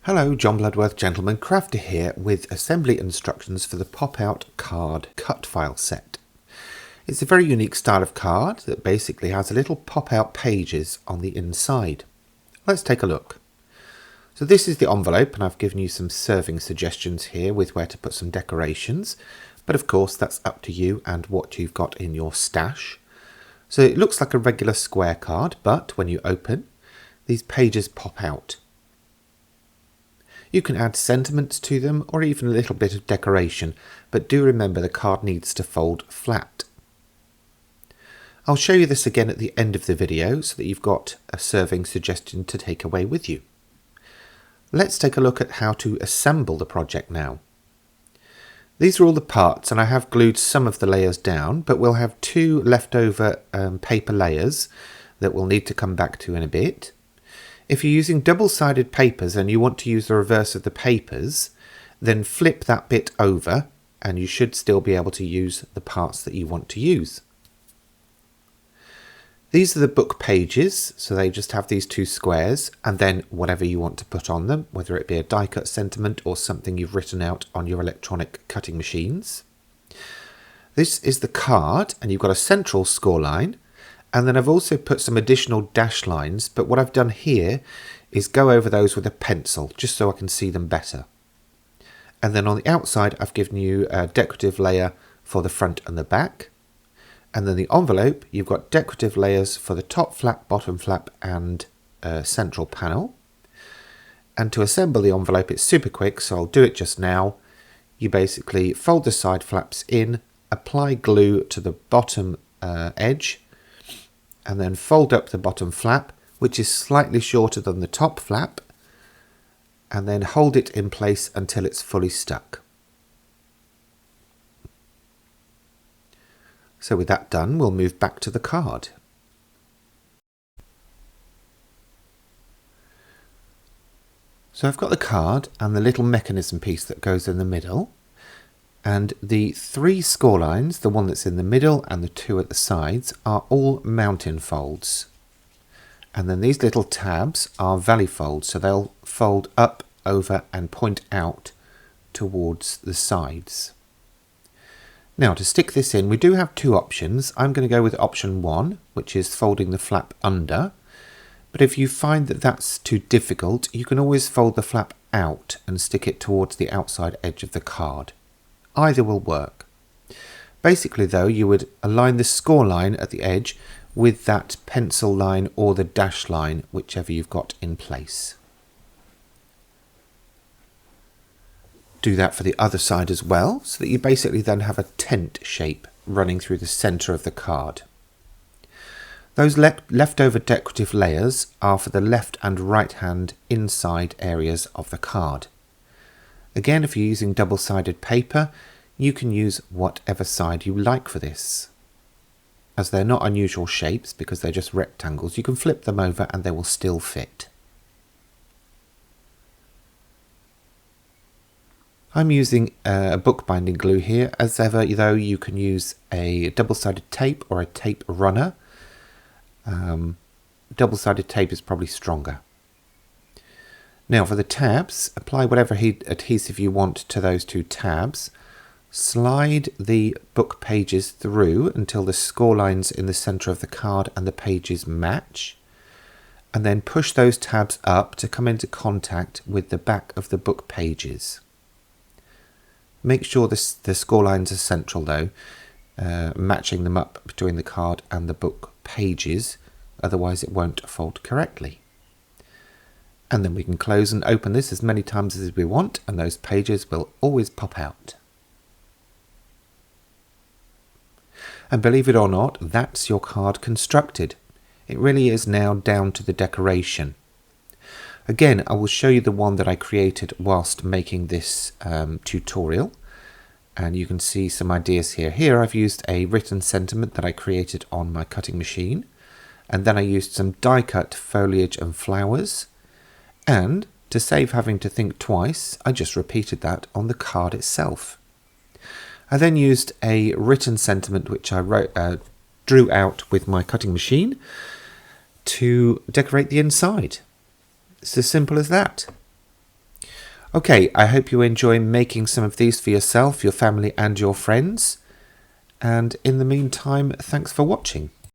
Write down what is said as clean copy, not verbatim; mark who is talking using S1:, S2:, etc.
S1: Hello, John Bloodworth, Gentleman Crafter here with assembly instructions for the pop-out card cut file set. It's a very unique style of card that basically has a little pop-out pages on the inside. Let's take a look. So this is the envelope, and I've given you some serving suggestions here with where to put some decorations, but of course that's up to you and what you've got in your stash. So it looks like a regular square card, but when you open, these pages pop out. You can add sentiments to them or even a little bit of decoration, but do remember the card needs to fold flat. I'll show you this again at the end of the video so that you've got a serving suggestion to take away with you. Let's take a look at how to assemble the project now. These are all the parts, and I have glued some of the layers down, but we'll have two leftover paper layers that we'll need to come back to in a bit. If you're using double-sided papers and you want to use the reverse of the papers, then flip that bit over and you should still be able to use the parts that you want to use. These are the book pages, so they just have these two squares and then whatever you want to put on them, whether it be a die-cut sentiment or something you've written out on your electronic cutting machines. This is the card, and you've got a central scoreline. And then I've also put some additional dash lines, but what I've done here is go over those with a pencil, just so I can see them better. And then on the outside, I've given you a decorative layer for the front and the back. And then the envelope, you've got decorative layers for the top flap, bottom flap, and central panel. And to assemble the envelope, it's super quick, so I'll do it just now. You basically fold the side flaps in, apply glue to the bottom edge, and then fold up the bottom flap, which is slightly shorter than the top flap, and then hold it in place until it's fully stuck. So with that done, we'll move back to the card. So I've got the card and the little mechanism piece that goes in the middle. And the three score lines, the one that's in the middle and the two at the sides, are all mountain folds. And then these little tabs are valley folds, so they'll fold up, over and point out towards the sides. Now to stick this in, we do have two options. I'm going to go with option 1, which is folding the flap under. But if you find that that's too difficult, you can always fold the flap out and stick it towards the outside edge of the card. Either will work. Basically though, you would align the score line at the edge with that pencil line or the dash line, whichever you've got in place. Do that for the other side as well, so that you basically then have a tent shape running through the centre of the card. Those leftover decorative layers are for the left and right hand inside areas of the card. Again, if you're using double-sided paper, you can use whatever side you like for this. As they're not unusual shapes because they're just rectangles, you can flip them over and they will still fit. I'm using a bookbinding glue here. As ever, though, you can use a double-sided tape or a tape runner. Double-sided tape is probably stronger. Now for the tabs, apply whatever adhesive you want to those two tabs. Slide the book pages through until the score lines in the centre of the card and the pages match. And then push those tabs up to come into contact with the back of the book pages. Make sure the score lines are central though, matching them up between the card and the book pages, otherwise it won't fold correctly. And then we can close and open this as many times as we want, and those pages will always pop out. And believe it or not, that's your card constructed. It really is now down to the decoration. Again, I will show you the one that I created whilst making this tutorial. And you can see some ideas here. Here I've used a written sentiment that I created on my cutting machine. And then I used some die-cut foliage and flowers. And to save having to think twice, I just repeated that on the card itself. I then used a written sentiment which I drew out with my cutting machine to decorate the inside. It's as simple as that. Okay, I hope you enjoy making some of these for yourself, your family and your friends. And in the meantime, thanks for watching.